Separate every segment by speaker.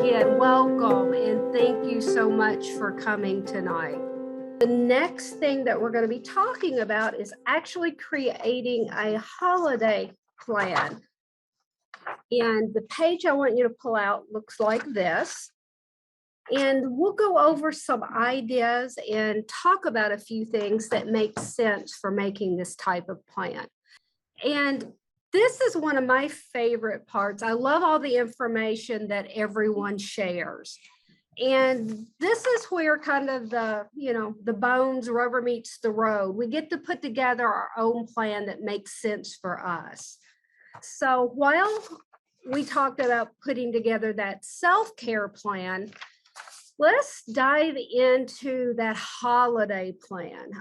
Speaker 1: again, welcome, and thank you so much for coming tonight. The next thing that we're going to be talking about is actually creating a holiday plan. And the page I want you to pull out looks like this. And we'll go over some ideas and talk about a few things that make sense for making this type of plan. And this is one of my favorite parts. I love all the information that everyone shares. And this is where kind of the bones, rubber meets the road. We get to put together our own plan that makes sense for us. So while we talked about putting together that self-care plan, let's dive into that holiday plan.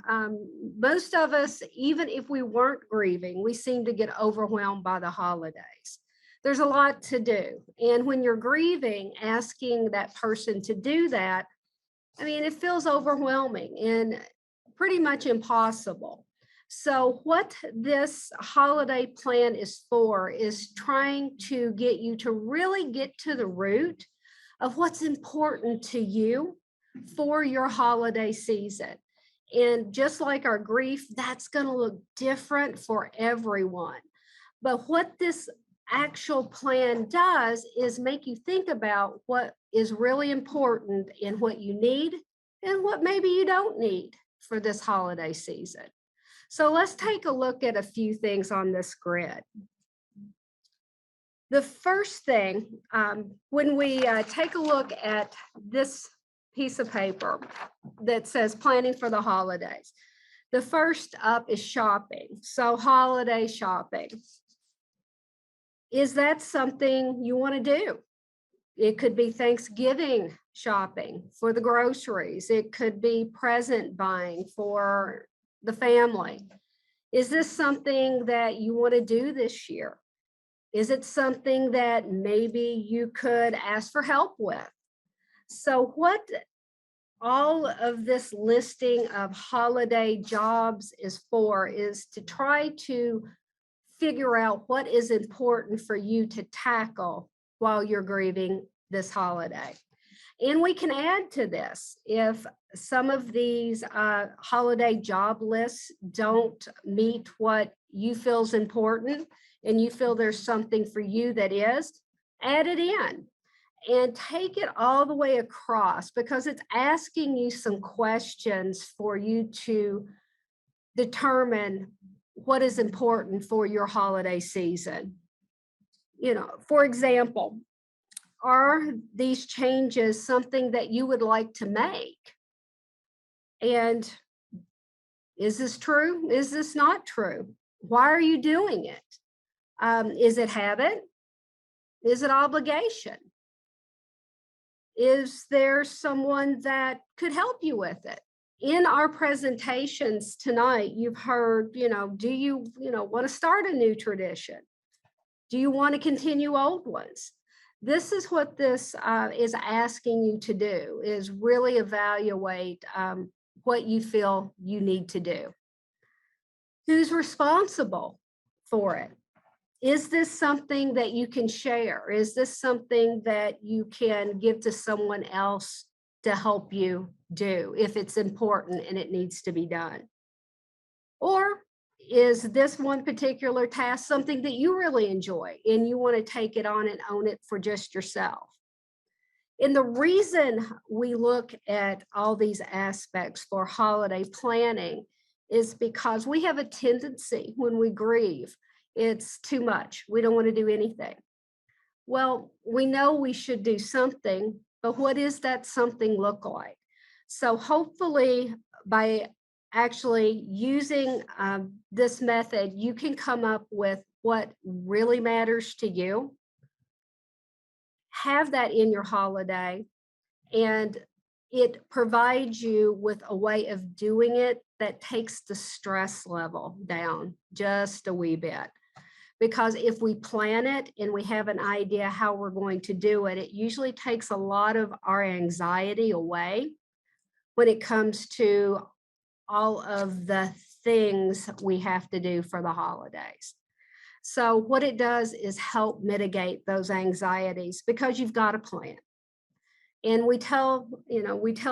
Speaker 1: Most of us, even if we weren't grieving, we seem to get overwhelmed by the holidays. There's a lot to do. And when you're grieving, asking that person to do that, I mean, it feels overwhelming and pretty much impossible. So what this holiday plan is for is trying to get you to really get to the root of what's important to you for your holiday season. And just like our grief, that's going to look different for everyone. But what this actual plan does is make you think about what is really important and what you need and what maybe you don't need for this holiday season. So let's take a look at a few things on this grid. The first thing, when we take a look at this piece of paper that says planning for the holidays, the first up is shopping. So holiday shopping. Is that something you want to do? It could be Thanksgiving shopping for the groceries. It could be present buying for the family. Is this something that you want to do this year? Is it something that maybe you could ask for help with? So what all of this listing of holiday jobs is for is to try to figure out what is important for you to tackle while you're grieving this holiday. And we can add to this if some of these holiday job lists don't meet what you feel is important and you feel there's something for you that is, add it in and take it all the way across because it's asking you some questions for you to determine what is important for your holiday season. You know, for example, are these changes something that you would like to make? And is this true? Is this not true? Why are you doing it? Is it habit? Is it obligation? Is there someone that could help you with it? In our presentations tonight, you've heard, do you want to start a new tradition? Do you want to continue old ones? This is what this is asking you to do, is really evaluate what you feel you need to do. Who's responsible for it? Is this something that you can share? Is this something that you can give to someone else to help you do if it's important and it needs to be done? Or is this one particular task something that you really enjoy and you want to take it on and own it for just yourself? And the reason we look at all these aspects for holiday planning is because we have a tendency when we grieve, it's too much. We don't want to do anything. Well, we know we should do something, but what does that something look like? So hopefully by actually using this method, you can come up with what really matters to you, have that in your holiday, and it provides you with a way of doing it that takes the stress level down just a wee bit. Because if we plan it and we have an idea how we're going to do it, it usually takes a lot of our anxiety away when it comes to all of the things we have to do for the holidays. So what it does is help mitigate those anxieties because you've got a plan. And we tell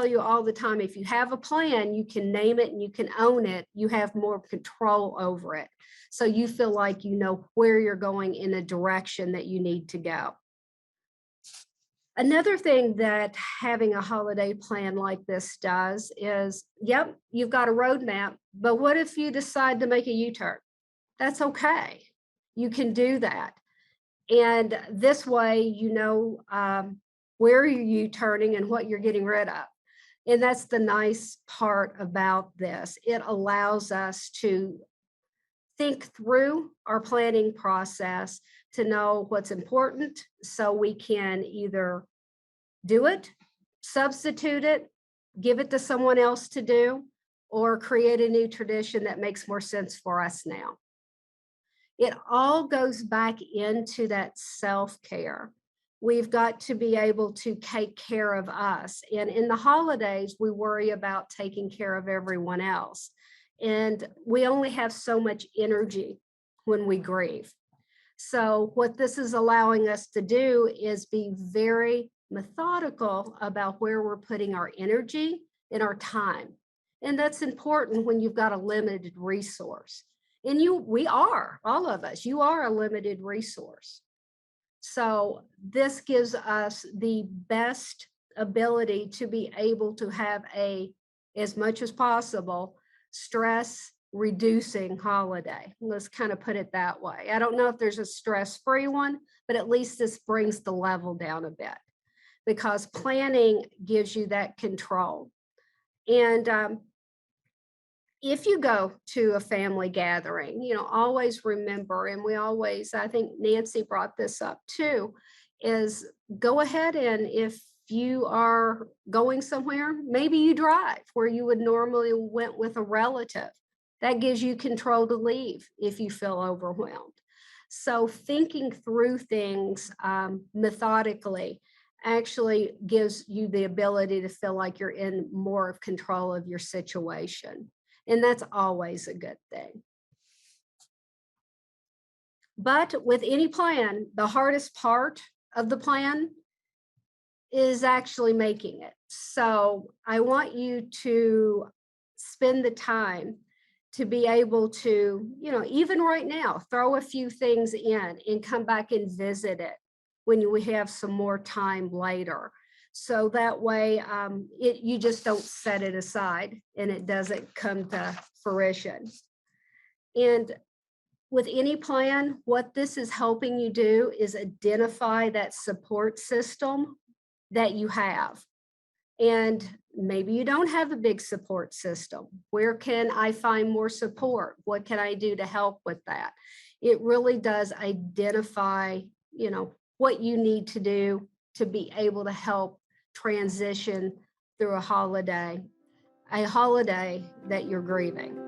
Speaker 1: you all the time, if you have a plan, you can name it and you can own it, you have more control over it. So you feel like you know where you're going in a direction that you need to go. Another thing that having a holiday plan like this does is, yep, you've got a roadmap, but what if you decide to make a U-turn? That's okay. You can do that. And this way, where you're turning and what you're getting rid of. And that's the nice part about this. It allows us to think through our planning process to know what's important so we can either do it, substitute it, give it to someone else to do, or create a new tradition that makes more sense for us now. It all goes back into that self-care. We've got to be able to take care of us. And in the holidays, we worry about taking care of everyone else. And we only have so much energy when we grieve. So what this is allowing us to do is be very methodical about where we're putting our energy and our time. And that's important when you've got a limited resource. And we are, all of us, you are a limited resource. So this gives us the best ability to be able to have as much as possible, stress reducing holiday. Let's kind of put it that way. I don't know if there's a stress-free one, but at least this brings the level down a bit because planning gives you that control. And if you go to a family gathering, always remember, and I think Nancy brought this up too, is go ahead and if you are going somewhere, maybe you drive where you would normally went with a relative. That gives you control to leave if you feel overwhelmed. So thinking through things methodically actually gives you the ability to feel like you're in more of control of your situation. And that's always a good thing. But with any plan, the hardest part of the plan is actually making it. So I want you to spend the time to be able to, even right now, throw a few things in and come back and visit it when we have some more time later. So that way you just don't set it aside and it doesn't come to fruition. And with any plan, what this is helping you do is identify that support system that you have. And maybe you don't have a big support system. Where can I find more support? What can I do to help with that? It really does identify, what you need to do to be able to help transition through a holiday that you're grieving.